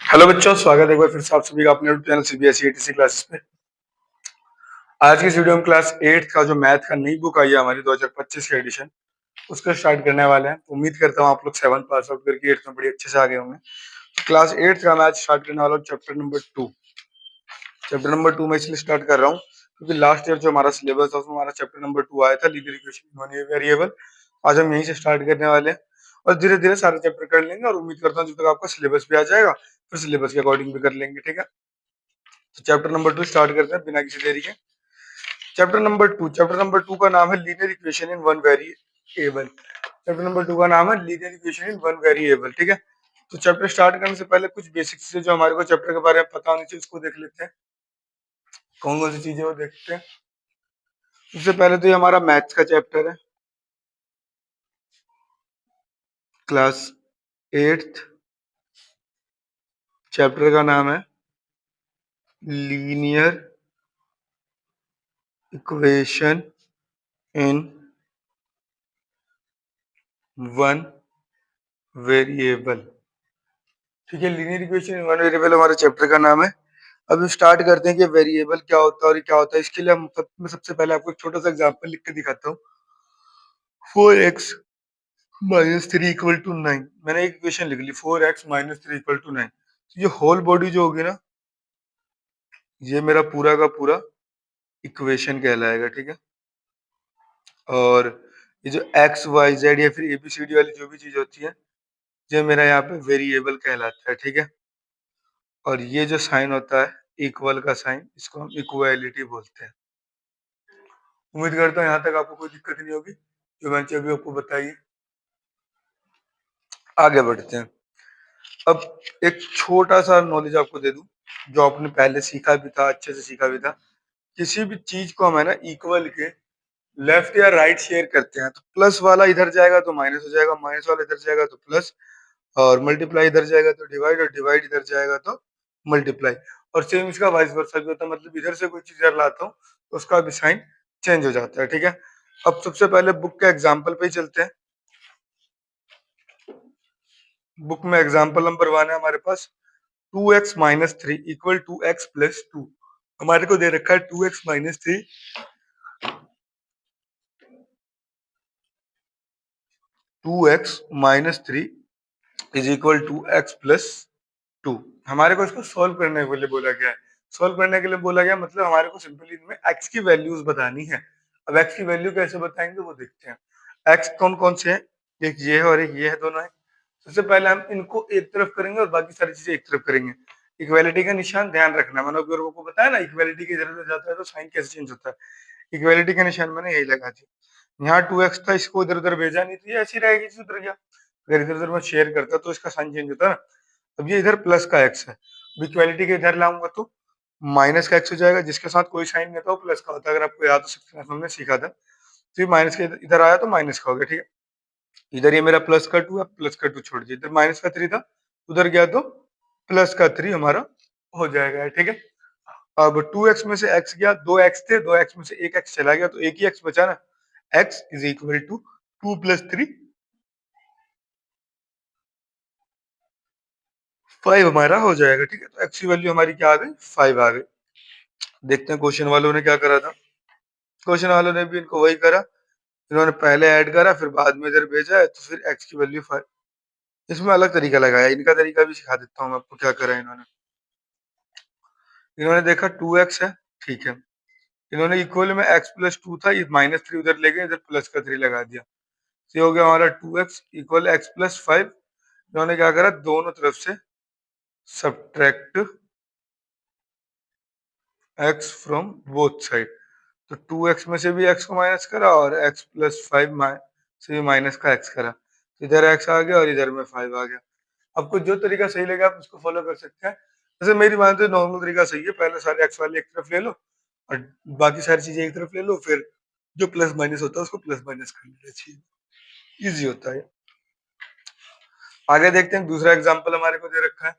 Hello बच्चों, स्वागत है एक बार फिर से आप सभी का अपने YouTube channel CBSE ATC classes पे। आज की इस वीडियो में क्लास 8 का जो मैथ का नई बुक आई है हमारी 2025 के एडिशन, उसका स्टार्ट करने वाले हैं। उम्मीद करता हूँ आप लोग 7 पास आउट करके 8 में बड़ी अच्छे से आ गए होंगे। क्लास 8 का मैथ स्टार्ट करने वाला हूँ चैप्टर नंबर 2। चैप्टर नंबर 2 में इसलिए स्टार्ट कर रहा हूँ क्योंकि लास्ट ईयर जो हमारा सिलेबस था उसमें हमारा चैप्टर नंबर 2 आया था, लीनियर इक्वेशन वन वेरिएबल। आज हम यहीं से स्टार्ट करने वाले हैं और धीरे धीरे सारे चैप्टर कर लेंगे और उम्मीद करता हूँ जब तक आपका सिलेबस भी आ जाएगा फिर सिलेबस के अकॉर्डिंग भी कर लेंगे। ठीक है, तो चैप्टर नंबर 2 स्टार्ट करते हैं बिना किसी देरी के। चैप्टर नंबर 2 का नाम है linear equation in one variable. Chapter number 2 का नाम है linear equation in one variable. ठीक है, तो चैप्टर स्टार्ट करने से पहले कुछ बेसिक चीजें जो हमारे को चैप्टर के बारे में पता होनी चाहिए उसको देख लेते हैं। कौन कौन सी चीजें वो देखते हैं। सबसे पहले तो ये हमारा मैथ्स का चैप्टर है, क्लास 8। चैप्टर का नाम है linear equation in one variable. ठीक है, linear equation in one variable हमारे चैप्टर का नाम है। अब स्टार्ट करते हैं कि वेरिएबल क्या होता है और क्या होता है। इसके लिए मैं सबसे पहले आपको एक छोटा सा एग्जांपल लिख के दिखाता हूँ। 4x minus three equal to 9। मैंने एक इक्वेशन लिख ली, 4x minus three equal to 9। तो ये होल बॉडी जो होगी ना, ये मेरा पूरा का पूरा इक्वेशन कहलाएगा। ठीक है, और ये जो एक्स वाई जेड या फिर एबीसीडी वाली जो भी चीज होती है, ये मेरा यहाँ पे वेरिएबल कहलाता है। ठीक है, और ये जो साइन होता है इक्वल का साइन, इसको हम इक्वालिटी बोलते हैं। उम्मीद करता हूँ यहाँ तक आपको कोई दिक्कत नहीं होगी जो मैंने अभी आपको बताई है। आगे बढ़ते हैं। अब एक छोटा सा नॉलेज आपको दे दूं जो आपने पहले सीखा भी था, अच्छे से सीखा भी था। किसी भी चीज को हम है ना इक्वल के लेफ्ट या राइट शेयर करते हैं तो प्लस वाला इधर जाएगा तो माइनस हो जाएगा, माइनस वाला इधर जाएगा तो प्लस, और मल्टीप्लाई इधर जाएगा तो डिवाइड, और डिवाइड इधर जाएगा तो मल्टीप्लाई। और सेम इसका वाइस वर्सा भी होता है, मतलब इधर से कोई चीज इधर लाता हूँ तो उसका भी साइन चेंज हो जाता है। ठीक है, अब सबसे पहले बुक के एग्जाम्पल पे ही चलते हैं। बुक में एग्जाम्पल नंबर 1 है हमारे पास, 2x minus three equal to x plus two. हमारे को दे रखा है 2x minus three 2x minus three is equal to x plus two. हमारे को इसको सॉल्व करने के लिए बोला गया है। सॉल्व करने के लिए बोला गया मतलब हमारे को सिंपली इनमें x की वैल्यूज बतानी है। अब x की वैल्यू कैसे बताएंगे वो देखते हैं। x कौन कौन से हैं, एक ये है और एक ये है, दोनों है। सबसे पहले हम इनको एक तरफ करेंगे और बाकी सारी चीजें एक तरफ करेंगे। इक्वालिटी का निशान ध्यान रखना, मैंने अभी को बताया ना इक्वालिटी की इधर उधर जाता है तो साइन कैसे चेंज होता है। इक्वालिटी का निशान मैंने यही लगा दिया। यहाँ 2x था, इसको इधर उधर भेजा नहीं तो ये ऐसी रहेगी, उधर गया। अगर इधर उधर मैं शेयर करता तो इसका साइन चेंज होता ना। अब ये इधर प्लस का x है, इक्वालिटी के इधर लाऊंगा तो माइनस का x हो जाएगा, जिसके साथ कोई साइन नहीं था वो प्लस का होता है। अगर आपको याद हो सकता है हमने सीखा था, तो ये माइनस के इधर आया तो माइनस का हो गया। ठीक है, इधर ये मेरा प्लस का 2 है, प्लस का 2 छोड़ दिया, इधर माइनस का 3 था, उधर गया तो प्लस का 3 हमारा हो जाएगा। ठीक है, अब 2x में से x गया, 2x थे, 2x में से एक x चला गया तो एक ही x बचा ना। x is equal to 2 plus 3 5 हमारा हो जाएगा। ठीक है, तो x की वैल्यू हमारी क्या आ गई, 5 आ गई। देखते हैं क्वेश्चन वालों ने क्या करा था। क्वेश्चन वालों ने भी इनको वही करा, इन्होंने पहले ऐड करा फिर बाद में इधर भेजा है तो फिर x की वैल्यू 5। इसमें अलग तरीका लगाया, इनका तरीका भी सिखा देता हूँ मैं आपको क्या करा इन्होंने। इन्होंने देखा 2x है, ठीक है, इन्होंने इक्वल में x प्लस टू था, ये माइनस थ्री उधर ले गए, इधर प्लस का 3 लगा दिया। ये हो गया हमारा 2x इक्वल x प्लस 5। इन्होंने क्या करा, दोनों तरफ से subtract x from both side. तो 2x में से भी x को माइनस करा और x प्लस 5 से भी माइनस का x करा, तो इधर x आ गया और इधर में 5 आ गया। आपको जो तरीका सही लगे आप उसको फॉलो कर सकते हैं। वैसे मेरी बात है नॉर्मल तरीका सही है, पहले सारे एक्स वाले एक तरफ ले लो और बाकी सारी चीजें एक तरफ ले लो, फिर जो प्लस माइनस होता है उसको प्लस माइनस कर लेना चाहिए, इजी होता है। आगे देखते हैं, दूसरा एग्जाम्पल हमारे को दे रखा है।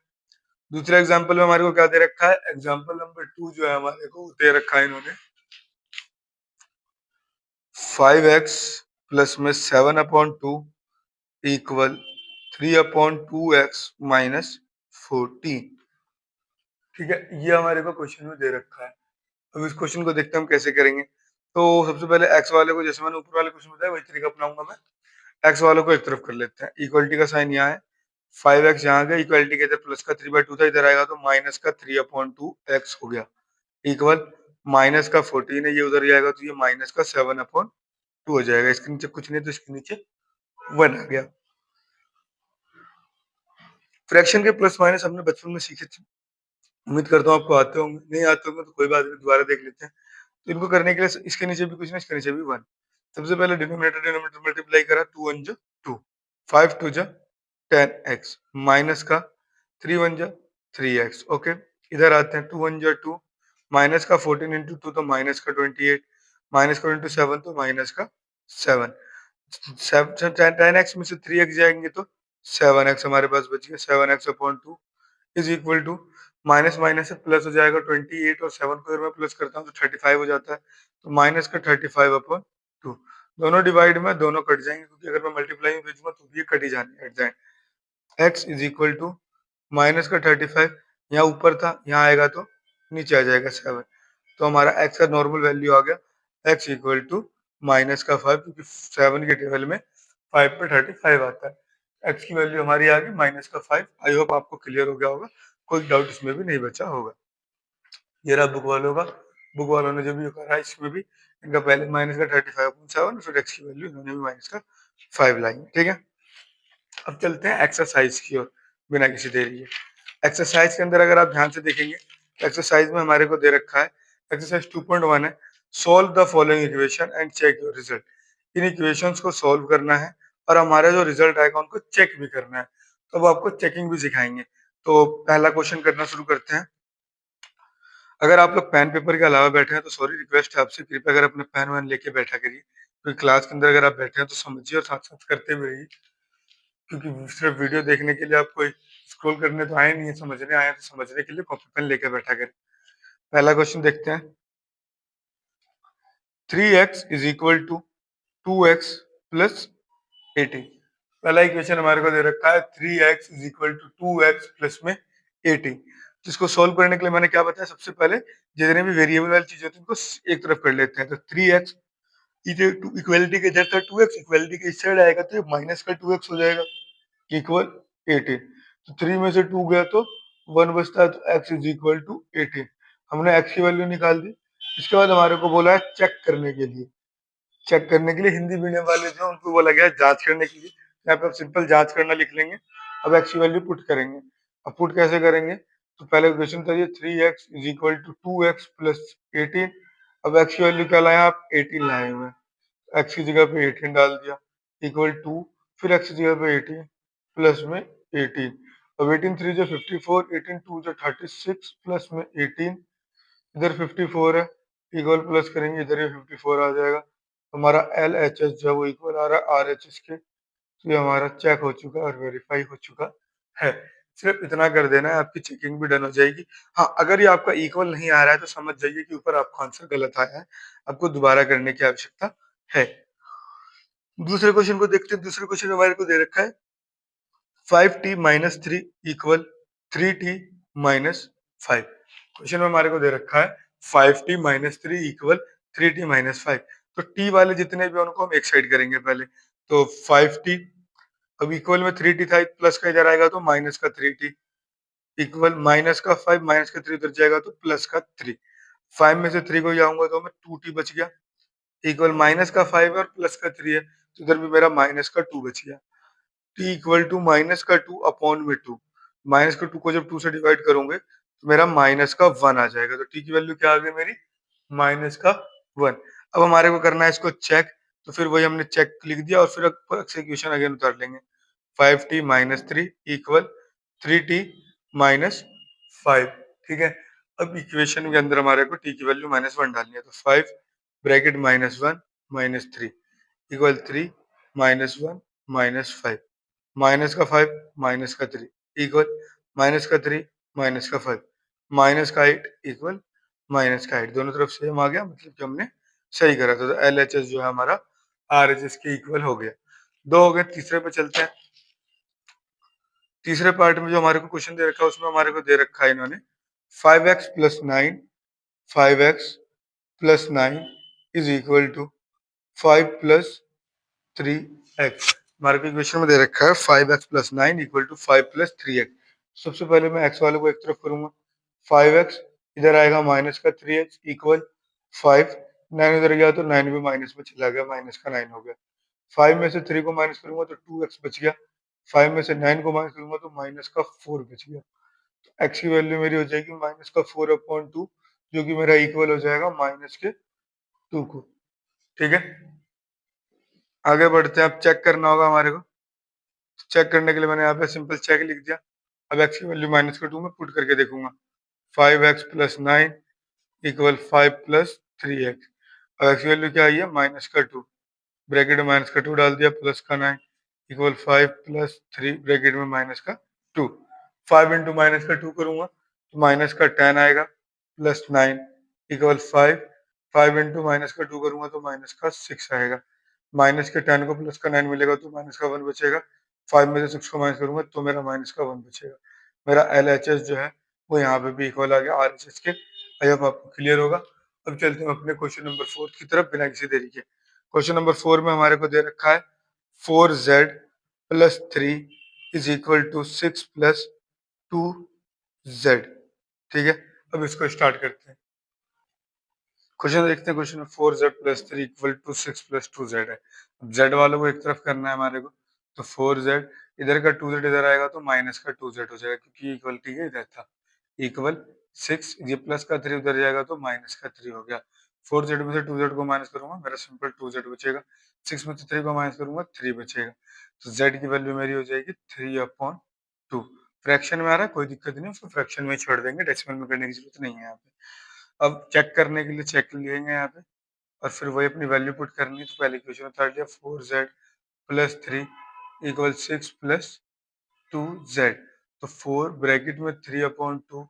दूसरे एग्जाम्पल में हमारे को क्या दे रखा है, एग्जाम्पल नंबर 2 जो है हमारे को दे रखा है इन्होंने 5x प्लस में 7/2 इक्वल 3/2x माइनस 14। ठीक है, ये हमारे को क्वेश्चन में दे रखा है। अब इस क्वेश्चन को देखते हैं हम कैसे करेंगे। तो सबसे पहले एक्स वाले को, जैसे मैंने ऊपर वाले क्वेश्चन बताया वही तरीका अपनाऊंगा मैं। एक्स वालों को एक तरफ कर लेते हैं, इक्वलिटी का साइन यहाँ है, 5x यहाँ गया, इक्वलिटी के इधर प्लस का 3/2 था, इधर आएगा तो माइनस का 3/2x हो गया, इक्वल माइनस का 14 है, ये उधर जाएगा तो ये माइनस का 7/2 हो जाएगा। इसके नीचे कुछ नहीं तो इसके नीचे 1 आ गया। फ्रैक्शन के प्लस माइनस हमने बचपन में सीखे थे, उम्मीद करता हूँ आपको आते होंगे, नहीं आते होंगे तो कोई बात नहीं, दोबारा देख लेते हैं। तो इनको करने के लिए इसके नीचे भी कुछ नहीं, इसके नीचे भी 1। सबसे पहले डिनोमिनेटर डिनोमिनेटर मल्टीप्लाई करा, 2 1 2, 5 2 10x, माइनस का 3 1 3x। ओके, इधर आते हैं, 2 1 2, माइनस का 14 इंटू 2 तो माइनस का 28, माइनस का इंटू 7 तो माइनस का 7, 10x में से 3x जाएंगे तो 7x हमारे पास बच गया, 7x/2 is equal to, minus minus से प्लस हो जाएगा 28, और 7 को अगर मैं प्लस करता हूँ तो 35 हो जाता है, तो माइनस का 35/2। दोनों डिवाइड में दोनों कट जाएंगे, क्योंकि अगर मैं मल्टीप्लाई में भेजूंगा तो ये कट ही जाने हट जाए। x is equal to minus का 35, यहाँ ऊपर था, यहाँ आएगा तो नीचे आ जाएगा 7, तो हमारा x का नॉर्मल वैल्यू आ गया x इक्वल टू माइनस का 5, क्योंकि 7 के टेबल में 5 पे 35 आता है। x की वैल्यू हमारी आ गई माइनस का 5। आई होप आपको क्लियर हो गया होगा, कोई डाउट इसमें भी नहीं बचा होगा। ये रहा बुक वालों का, बुक वालों ने जो भी करा है इसमें भी इनका पहले माइनस का 35/7, फिर x की वैल्यू इन्होंने भी माइनस का 5 लाई, ठीक है। अब चलते हैं एक्सरसाइज की ओर बिना किसी देरी के। एक्सरसाइज के अंदर अगर आप ध्यान से देखेंगे तो एक्सरसाइज में हमारे को दे रखा है, एक्सरसाइज 2.1 है, solve the following equation and check your result. इन इक्वेशंस को सोल्व करना है और हमारा जो रिजल्ट आएगा उनको चेक भी करना है, तो अब आपको चेकिंग भी सिखाएंगे। तो पहला क्वेश्चन करना शुरू करते हैं। अगर आप लोग पेन पेपर के अलावा बैठे हैं तो सॉरी, रिक्वेस्ट है आपसे, कृपया अगर अपने पेन वैन लेके बैठा करिए, क्योंकि क्लास के अंदर अगर आप बैठे हैं तो समझिए और साथ साथ करते भी रहिए, क्योंकि सिर्फ वीडियो देखने के लिए आप कोई स्क्रॉल करने तो आए नहीं है, समझने आए हैं, तो समझने के लिए कॉपी पेन लेके बैठा करें। पहला क्वेश्चन देखते हैं, 3x is equal to 2x plus 18। पहला इक्वेशन हमारे को दे रखा है 3x is equal to 2x plus में 18। जिसको सोल्व करने के लिए मैंने क्या बताया, सबसे पहले जितने भी वेरिएबल वाली चीजें होती हैं उनको एक तरफ कर लेते हैं। तो 3x इक्वलिटी के इधर था 2x, इक्वलिटी के इस साइड आएगा तो ये माइनस का 2x हो जाएगा, इक्वल 18। तो 3 में से 2 गया तो 1 बचता है, तो x इज इक्वल टू 18। हमने x की वैल्यू निकाल दी। इसके बाद हमारे को बोला है चेक करने के लिए, चेक करने के लिए हिंदी मीडियम वाले जो उनको बोला गया है जांच करने के लिए, यहाँ पे आप सिंपल जांच करना लिख लेंगे। अब x की वैल्यू पुट करेंगे। अब पुट कैसे करेंगे, तो पहले क्वेश्चन था ये 3x is equal to 2x plus 18। अब x की वैल्यू क्या लाए आप, 18 लाए हुए हैं, x की जगह पे 18 डाल दिया, इक्वल टू, फिर x की जगह पे 18 प्लस में 18। अब 18 3 जो 54, 18 2 जो 36 प्लस में 18, इधर 54 है, इक्वल प्लस करेंगे इधर ये 54 आ जाएगा। हमारा एल एच एस जो है वो इक्वल आ रहा है आर एच एस के, तो ये हमारा चेक हो चुका है और वेरीफाई हो चुका है। सिर्फ इतना कर देना है, आपकी चेकिंग भी डन हो जाएगी। हाँ, अगर ये आपका इक्वल नहीं आ रहा है तो समझ जाइए कि ऊपर आपका आंसर गलत आया है, आपको दोबारा करने की आवश्यकता है। दूसरे क्वेश्चन को देखते हैं। दूसरे क्वेश्चन में हमारे को दे रखा है 5t minus 3 equal 3t minus 5। Question में हमारे को दे रखा है 5t minus 3 equal 3t minus 5। तो t वाले जितने भी हैं उनको हम एक साइड करेंगे पहले। तो 5t, अब इक्वल में 3t था, प्लस का इधर आएगा तो माइनस का 3t, इक्वल माइनस का 5, माइनस का 3 उधर जाएगा तो प्लस का 3। 5 में से 3 को जाऊंगा तो हमें 2t बच गया, इक्वल माइनस का 5 और प्लस का 3 है, तो इधर भी मेरा माइनस का 2 बच गया। t इक्वल टू माइनस का 2 अपॉन में 2, माइनस का 2 को जब 2 से डिवाइड करोगे तो मेरा माइनस का 1 आ जाएगा। तो t की वैल्यू क्या आ गई मेरी, माइनस का 1। अब हमारे को करना है इसको चेक, तो फिर वही हमने चेक लिख दिया और फिर एक्सक्यूशन अगेन उतार लेंगे। 5t minus 3 equal 3t minus 5, ठीक है। अब इक्वेशन के अंदर हमारे को t की वैल्यू -1 डालनी है, तो 5 ब्रैकेट -1 -3 इक्वल 3 -1 -5, माइनस का 5 माइनस का 3 इक्वल माइनस का 3 माइनस का 5 माइनस का 8 इक्वल माइनस का 8। दोनों तरफ सेम आ गया, मतलब कि हमने सही करा था। तो एल एच एस जो है हमारा आर एच एस के इक्वल हो गया। दो हो गए, तीसरे पे चलते हैं। तीसरे पार्ट में जो हमारे को क्वेश्चन दे रखा है उसमें हमारे को दे रखा है इन्होंने 5x plus 9, 5x plus 9 is equal to 5 plus 3x। हमारे को इक्वेशन में दे रखा है 5x plus 9 equal to 5 plus 3x। सबसे पहले मैं x वाले को एक तरफ करूंगा, 5x इधर आएगा माइनस का 3x इक्वल 5, 9 इधर गया तो 9 भी माइनस में चला गया, माइनस का 9 हो गया। 5 में से 3 को माइनस करूंगा तो 2x बच गया, 5 में से 9 को माइनस करूंगा तो माइनस का 4 बच गया। तो x की वैल्यू मेरी हो जाएगी माइनस का 4/2, जो कि मेरा इक्वल हो जाएगा माइनस के 2 को। ठीक है, आगे बढ़ते हैं। अब चेक करना होगा हमारे को। चेक करने के लिए मैंने यहाँ पे सिंपल चेक लिख दिया। अब x की वैल्यू माइनस का 2 में पुट करके देखूंगा, 5x plus 9 equal 5 plus 3x। अब x की वैल्यू क्या आई है, माइनस का 2, ब्रैकेट में माइनस का 2 डाल दिया, प्लस का 9 इक्वल 5 प्लस 3 ब्रैकेट में माइनस का 2। 5 इंटू माइनस का 2 करूंगा तो माइनस का 10 आएगा, प्लस 9 इक्वल 5, 5 इंटू माइनस का 2 करूंगा तो माइनस का 6 आएगा। माइनस के 10 को प्लस का 9 मिलेगा तो माइनस का 1 बचेगा, 5 में से 6 को माइनस करूंगा तो मेरा माइनस का 1 बचेगा। मेरा LHS जो है वो यहाँ पे भी इक्वल आ गया RHS के। आई होप आपको क्लियर होगा। अब चलते हैं अपने क्वेश्चन नंबर 4 की तरफ बिना किसी देरी के। क्वेश्चन नंबर 4 में हमारे को दे रखा है 4z plus 3 is equal to 6 plus 2z। ठीक है, अब इसको स्टार्ट करते हैं। क्वेश्चन देखते हैं। क्वेश्चन में 4z plus 3 equal to 6 plus 2z है। अब z वालों को एक तरफ करना है हमारे को, तो 4z इधर का 2z इधर आएगा तो माइनस का 2z हो जाएगा, क्योंकि इक्वलिटी के इधर था। इक्वल 6, ये प्लस का 3 उधर जाएगा तो माइनस का 3 हो गया। 4z में से 2z को माइनस करूंगा, मेरा सिंपल 2z बचेगा। 6 में से 3 को माइनस करूंगा, 3 बचेगा। तो z की वैल्यू मेरी हो जाएगी 3/2। फ्रैक्शन में आ रहा है, कोई दिक्कत नहीं, उसको फ्रैक्शन में ही छोड़ देंगे, डेसिमल में करने की जरूरत नहीं है यहाँ पे। अब चेक करने के लिए चेक लेंगे यहाँ पे, और फिर वही अपनी वैल्यू पुट करनी है। तो पहले इक्वेशन में उतार लिया, 4z plus 3 equal 6 plus 2z। तो 4 ब्रैकेट में 3/2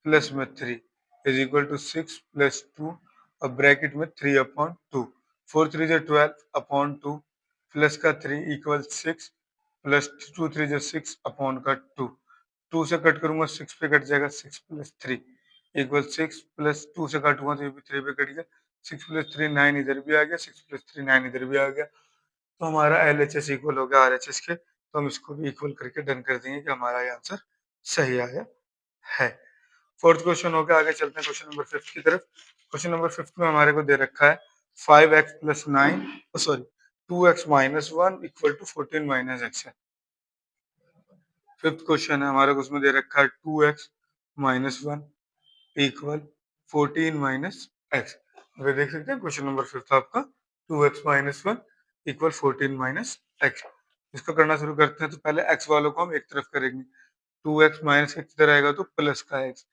प्लस में 3 इज इक्वल टू 6 प्लस 2, और ब्रैकेट में 3/2। 4 3 जो 12/2 प्लस का 3 इक्वल 6 प्लस 2 3 जो 6/2। 2 से कट करूंगा 6 पे कट जाएगा, 6 प्लस 3 इक्वल 6 प्लस 2 से काटूंगा तो ये भी 3 पे कट गया, 6 प्लस 3 9 इधर भी आ गया, 6 प्लस 3 9 इधर भी आ गया। तो हमारा LHS इक्वल हो गया RHS के। तो हम इसको भी इक्वल करके डन कर देंगे कि हमारा ये आंसर सही आया है। फोर्थ क्वेश्चन हो गया, आगे चलते हैं क्वेश्चन नंबर 5 की तरफ। क्वेश्चन नंबर 5 में हमारे को दे रखा है 5x plus 9 sorry 2x minus 1 equal to 14 minus x है। फिफ्थ क्वेश्चन है हमारे को, उसमें दे रखा है 2x minus 1 equal 14 minus x. अगर देख सकते हैं क्वेश्चन नंबर 5 आपका 2x minus 1 equal 14 minus x. इसको करना शुरू करते हैं। तो पहले x वालों को हम एक तरफ करेंगे, 2x माइनस एक्स इधर आएगा तो प्लस का x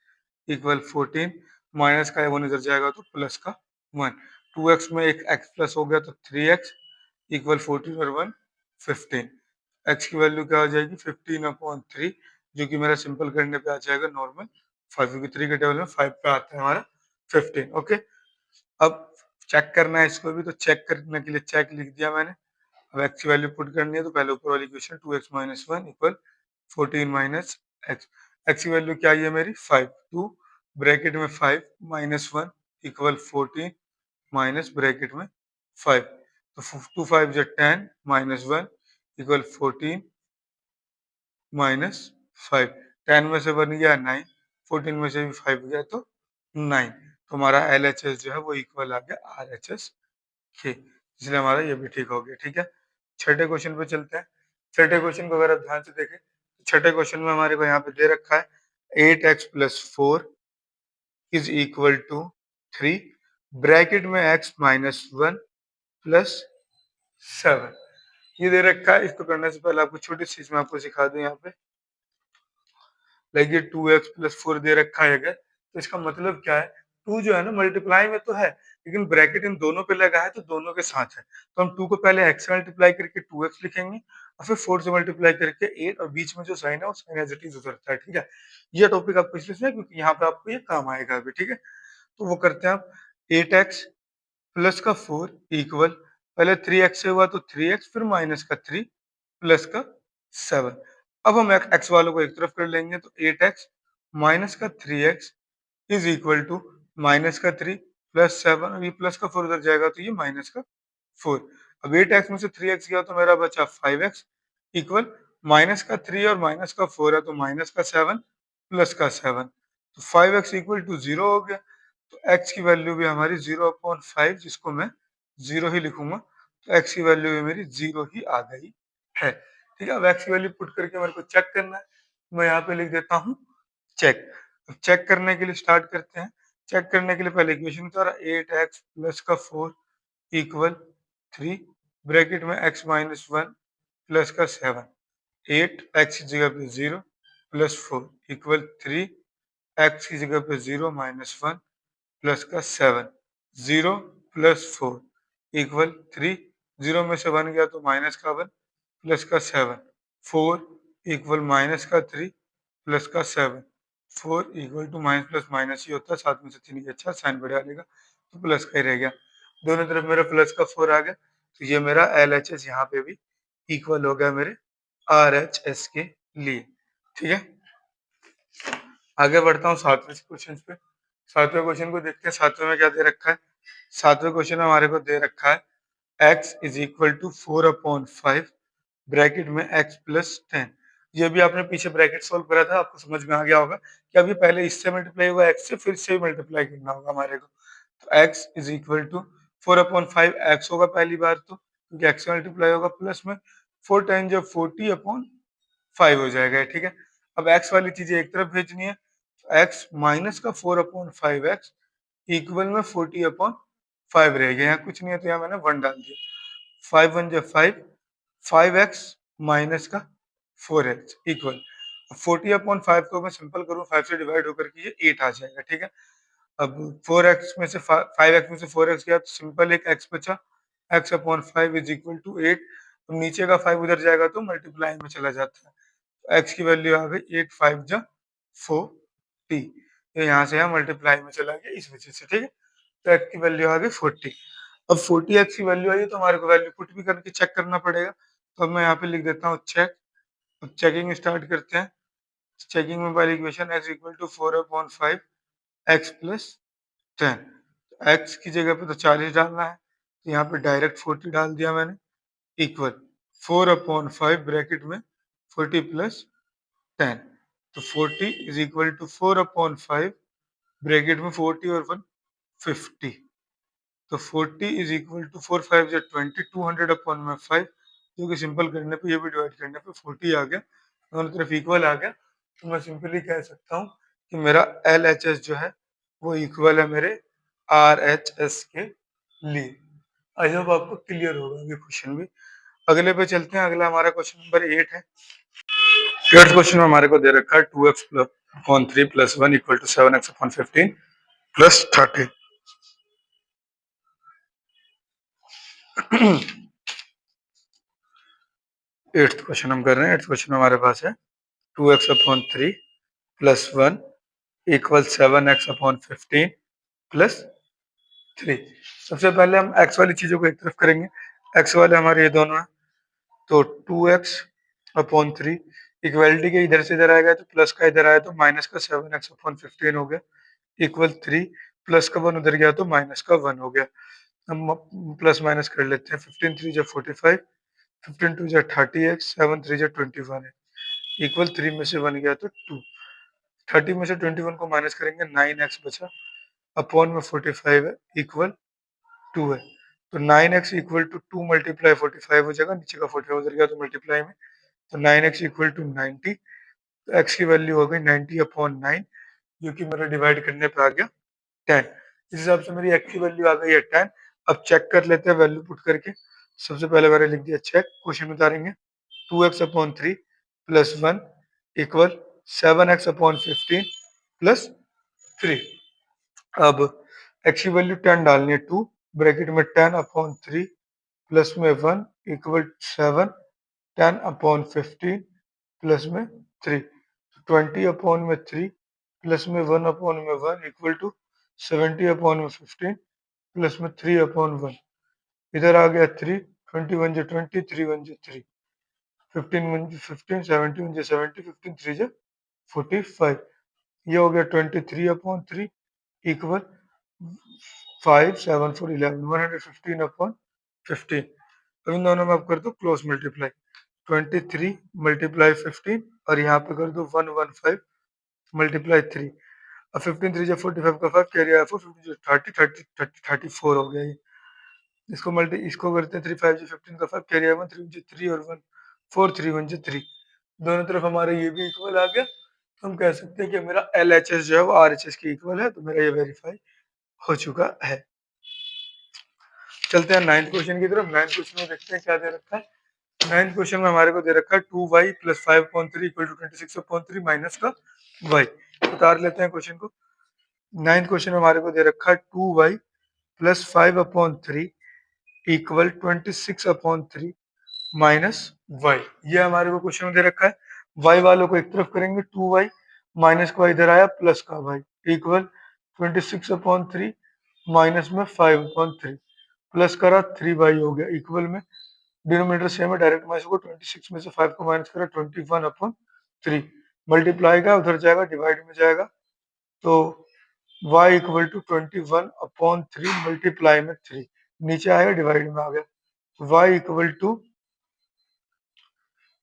इक्वल 14, माइनस का 1 इधर जाएगा तो प्लस का 1। 2x में एक x प्लस हो गया तो 3x इक्वल 14 और 1 15। x की वैल्यू क्या हो जाएगी 15/3, जो कि मेरा सिंपल करने पे आ जाएगा नॉर्मल 5, क्योंकि 3 के टेबल में 5 पे आता है हमारा 15। ओके, अब चेक करना है इसको भी, तो चेक करने के लिए चेक लिख दिया मैंने। अब x की वैल्यू पुट करनी है, तो पहले ऊपर वाली equation 2x minus 1 equal 14 minus x. X की वैल्यू क्या आई है मेरी 5, 2 ब्रैकेट में 5 माइनस 1 इक्वल 14 माइनस ब्रैकेट में 5। तो 2 5 जो 10 माइनस 1 इक्वल 14 माइनस 5। 10 में से 1 गया 9, 14 में से भी 5 गया तो 9। तो हमारा LHS जो है वो इक्वल आ गया RHS के, इसलिए हमारा ये भी ठीक हो गया। ठीक है, छठे क्वेश्चन पे चलते हैं। छठे क्वेश्चन को अगर आप ध्यान से देखें, तो छठे क्वेश्चन में हमारे को यहाँ पे दे रखा है 8x plus 4 is equal to 3 bracket में x माइनस 1 प्लस 7। ये दे रखा है। इसको करने से पहले आपको छोटी सी चीज मैं आपको सिखा दूं। यहाँ पे लाइक ये 2x प्लस 4 दे रखा है अगर, तो इसका मतलब क्या है, 2 जो है ना मल्टीप्लाई में तो है, लेकिन ब्रैकेट इन दोनों पे लगा है तो दोनों के साथ है। तो हम 2 को पहले x से मल्टीप्लाई करके 2x लिखेंगे, और फिर 4 से मल्टीप्लाई करके 8, और बीच में जो साइन है वो साइन एज इट इज उतरता है। ठीक है, ये टॉपिक आपको इसलिए सुना है क्योंकि यहाँ पे आपको ये काम आएगा अभी। ठीक है, तो वो करते हैं आप 8x प्लस का 4 इक्वल, पहले 3x से हुआ तो 3x, फिर माइनस का 3 प्लस का 7। अब हम x वालों को एक तरफ कर लेंगे, तो 8x माइनस का 3x is equal to minus का 3 प्लस 7, ये प्लस का 4 उधर जाएगा तो ये माइनस का 4। अब 8x में से 3x गया तो मेरा बचा 5x इक्वल माइनस का 3 और माइनस का 4 है तो माइनस का 7 प्लस का 7, तो 5x इक्वल टू 0 हो गया। तो x की वैल्यू भी हमारी 0/5, जिसको मैं 0 ही लिखूंगा, तो x की वैल्यू भी मेरी 0 ही आ गई है। ठीक है, अब x की वैल्यू पुट करके मेरे को चेक करना है, मैं यहाँ पे लिख देता हूँ चेक। चेक करने के लिए स्टार्ट करते हैं। चेक करने के लिए पहले इक्वेशन उतारा, 8x प्लस का 4 इक्वल 3, ब्रैकेट में x माइनस 1 प्लस का 7, 8x की जगह पे 0 प्लस 4 इक्वल 3, x की जगह पे 0 माइनस 1 प्लस का 7, 0 प्लस 4 इक्वल 3, 0 में से 1 गया तो माइनस का 1 प्लस का 7, 4 इक्वल माइनस का 3 प्लस का 7, 4 equal to minus plus minus ही होता है, साथ में से 3 की अच्छा साइन बढ़ा लेगा तो प्लस का ही रह गया। दोनों तरफ मेरा प्लस का 4 आ गया, तो ये मेरा LHS यहाँ पे भी इक्वल हो गया मेरे RHS के लिए। ठीक है, आगे बढ़ता हूँ 7वें क्वेश्चन पे। 7वें क्वेश्चन को देखते हैं, 7वें में क्या दे रखा है। 7वें क्वेश्चन में हमारे को दे रखा है x is equal to 4/5 bracket में x प्लस 10। ये भी आपने पीछे ब्रैकेट सोल्व करा था, आपको समझ में आ गया होगा कि अभी पहले इससे मल्टीप्लाई हुआ x से, फिर से मल्टीप्लाई करना होगा हमारे को। तो x is equal to 4/5 x होगा पहली बार, तो क्योंकि x से मल्टीप्लाई होगा, प्लस में 4 टाइम जब 40/5 हो जाएगा। ठीक है, अब x वाली चीजें एक तरफ भेजनी है, तो x माइनस का 4/5x इक्वल में 40/5 रह गया। यहाँ कुछ नहीं है तो यहाँ मैंने 1 डाल दिया, 5 1 जब 5, 5x माइनस का 4x इक्वल 40/5 को मैं सिंपल करूँ, 5 से डिवाइड होकर के ये 8 आ जाएगा। ठीक है, अब 4x में से 5x में से 4x गया तो सिंपल एक x बचा, x/5 इज इक्वल टू 8। तो नीचे का 5 उधर जाएगा तो मल्टीप्लाई में चला जाता है, तो x की वैल्यू आ गई 8 5 जा 40, तो यहाँ से यहाँ मल्टीप्लाई में चला गया इस वजह से। ठीक है, तो x की वैल्यू आ गई 40। अब 40x की वैल्यू आई तो हमारे को वैल्यू पुट भी करके चेक करना पड़ेगा, तो अब मैं यहाँ पे लिख देता हूँ चेक। अब चेकिंग स्टार्ट करते हैं। चेकिंग में पहली equation x equal to 4/5 x plus 10, x की जगह पे तो 40 डालना है, तो यहाँ पे डायरेक्ट 40 डाल दिया मैंने इक्वल 4/5 ब्रैकेट में 40 प्लस 10, तो 40 इज इक्वल टू 4/5 ब्रैकेट में 40 और 1 50, तो 40 इज इक्वल टू 4 5 या 20, 200/5, जो कि सिंपल करने पे ये भी डिवाइड करने पे 40 आ गया, दोनों तरफ इक्वल आ गया। तो मैं सिंपली कह सकता हूँ कि मेरा LHS जो है वो इक्वल है मेरे RHS के लिए। आई होप आपको क्लियर होगा ये क्वेश्चन भी। अगले पे चलते हैं, अगला हमारा क्वेश्चन नंबर 8 है। 8th क्वेश्चन में हमारे को दे रखा है 2x upon 3 plus 1 equal to 7x upon 15 plus 30। 8th question हम कर रहे हैं। 8th क्वेश्चन हमारे पास है 2x upon 3 plus 1 equal 7x upon 15 plus 3। सबसे पहले हम x वाली चीजों को एक तरफ करेंगे, x वाले हमारे ये दोनों हैं, तो 2x अपॉन 3 इक्वलिटी के इधर से इधर आएगा तो प्लस का इधर आया तो माइनस का 7x अपॉन 15 हो गया इक्वल 3, प्लस का 1 उधर गया तो माइनस का 1 हो गया। हम प्लस माइनस कर लेते हैं, 15 3 जा 45, 15 2 जा 30x, 7 3 जा 21 इक्वल 3 में से 1 गया तो 2, 30 में से 21 को माइनस करेंगे 9x बचा, अपॉन में 45 है इक्वल 2 है, तो 9x इक्वल टू 2 मल्टीप्लाई 45 हो जाएगा, नीचे का 45 उधर गया तो मल्टीप्लाई में, तो 9x इक्वल टू 90, तो x की वैल्यू हो गई 90/9, जो कि मेरा डिवाइड करने पे आ गया 10। इस हिसाब से मेरी x की वैल्यू आ गई है 10। अब चेक कर लेते हैं वैल्यू पुट करके। सबसे पहले मैंने लिख दिया चेक, क्वेश्चन उतारेंगे 2x upon 3 plus 1 equal 7x upon 15 plus 3। अब x की वैल्यू 10 डालनी है, 2 ब्रैकेट में 10/3 प्लस में 1 इक्वल 7, 10/15 प्लस में 3, 20/3 प्लस में 1/1 इक्वल टू 70/15 प्लस में 3/1, इधर आ गया 3, 21 जो 20, 3 1 जो 3, 15 1 जो 15, 70 1 जो 70, 15 3 जो 45, ये हो गया 23/3 इक्वल 5 7 4 11 115 अपॉन 15। अब इन दोनों में आप कर दो क्रॉस मल्टीप्लाई 23 मल्टीप्लाई 15 और यहाँ पे कर दो 115 मल्टीप्लाई 3। अब 15 3 जब 45 का 5 कैरी आया 4 15 30 30 30 34 हो गया ये। इसको करते हैं 3 5 जो 15 का 5 कैरी आया 1 3 जो 3 और 1 4 3 1 जो 3 दोनों तरफ हमारे ये भी इक्वल आ गया। तो हम कह सकते हैं कि मेरा LHS जो है वो RHS के इक्वल है, तो मेरा ये वेरीफाई हो चुका है। चलते हैं 9th क्वेश्चन की तरफ। 9th क्वेश्चन में देखते हैं क्या दे रखा है। 9th क्वेश्चन में हमारे को दे रखा है 2y plus 5/3 equal to 26/3 minus का y। उतार लेते हैं क्वेश्चन को। 9th क्वेश्चन में हमारे को दे रखा है 2y plus 5/3 equal 26/3 minus y। ये हमारे को क्वेश्चन में दे रखा है। y वालों को एक तरफ करेंगे 2y माइनस का इधर आया प्लस का y इक्वल 26/3 माइनस में 5/3 प्लस करा 3y हो गया इक्वल में डिनोमिनेटर सेम है डायरेक्ट माइनस को 26 में से 5 को माइनस करा 21/3 मल्टीप्लाई का उधर जाएगा डिवाइड में जाएगा तो y इक्वल टू 21/3 मल्टीप्लाई में 3 नीचे आएगा डिवाइड में आ गया y इक्वल टू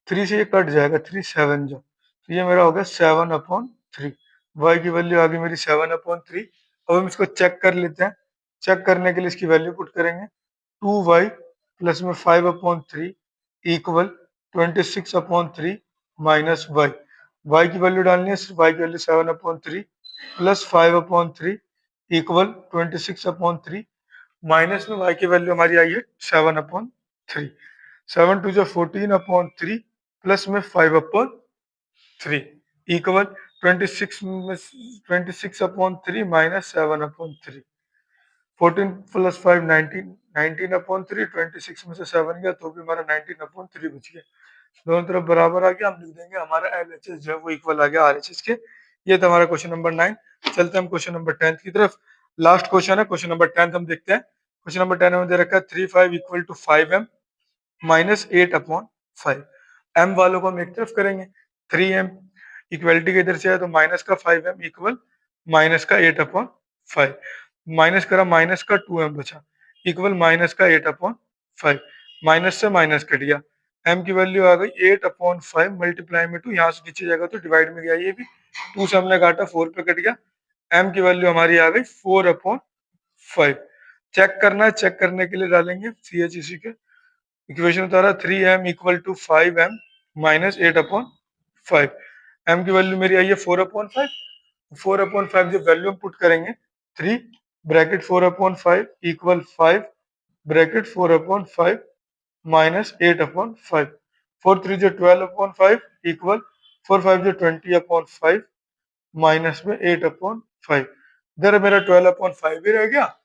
3 से ये कट जाएगा 3 7 जो तो ये मेरा हो गया 7/3 y की वैल्यू आ गई मेरी 7/3। अब हम इसको चेक कर लेते हैं। चेक करने के लिए इसकी वैल्यू पुट करेंगे 2y प्लस में 5/3 इक्वल 26/3 माइनस y। y की वैल्यू डालनी है, सिर्फ y की वैल्यू 7/3 प्लस 5/3 इक्वल 26/3 माइनस में y की वैल्यू हमारी आई है 7/3। 7 2 जो 14/3 प्लस में 5/3 इक्वल 26/3 माइनस 7/3। 14 प्लस 5 19 19/3 26 में से 7 गया तो भी हमारा 19/3 बच गया। दोनों तरफ बराबर आ गया। हम लिख देंगे हमारा LHS जो है वो इक्वल आ गया RHS के। ये था हमारा क्वेश्चन नंबर 9। चलते हैं हम क्वेश्चन नंबर 10 की तरफ। लास्ट क्वेश्चन है क्वेश्चन नंबर 10 हम देखते हैं। क्वेश्चन नंबर 10 में दे रखा है 3 5 equal to 5m minus 8/5। m वालों को हम एक तरफ करेंगे 3m इक्वलिटी के इधर से है तो माइनस का 5m इक्वल माइनस का 8/5 माइनस करा माइनस का 2m बचा इक्वल माइनस का 8/5 माइनस से माइनस कट गया m की वैल्यू आ गई 8/5 मल्टीप्लाई में 2 यहाँ से नीचे जाएगा तो डिवाइड में गया ये भी 2 से हमने काटा 4 पे कट गया m की वैल्यू हमारी आ गई 4/5। चेक करना है, चेक करने के लिए डालेंगे CHEC के इक्वेशन उतारा 3m equal to 5m minus 8/5 m की वैल्यू मेरी आई है 4/5 4/5 जो वैल्यू हम पुट करेंगे 3 ब्रैकेट 4/5 इक्वल 5 ब्रैकेट 4/5 माइनस 8/5 4 3 जो 12/5 इक्वल 4 5 जो 20/5 माइनस में 8/5। इधर मेरा 12/5 ही रह गया।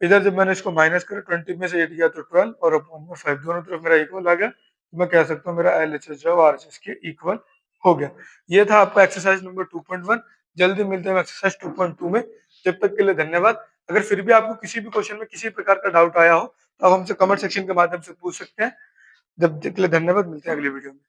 इधर जब मैंने इसको माइनस करा 20 में से 8 गया तो 12 और अपॉन में 5 दोनों तरफ मेरा इक्वल आ गया। तो मैं कह सकता हूँ मेरा LHS जो है RHS के इक्वल हो गया। ये था आपका एक्सरसाइज नंबर 2.1। जल्दी मिलते हैं एक्सरसाइज 2.2 में। जब तक के लिए धन्यवाद। अगर फिर भी आपको किसी भी क्वेश्चन में किसी प्रकार का डाउट आया हो तो आप हमसे कमेंट सेक्शन के माध्यम से पूछ सकते हैं। जब तक के लिए धन्यवाद, मिलते हैं अगली वीडियो में।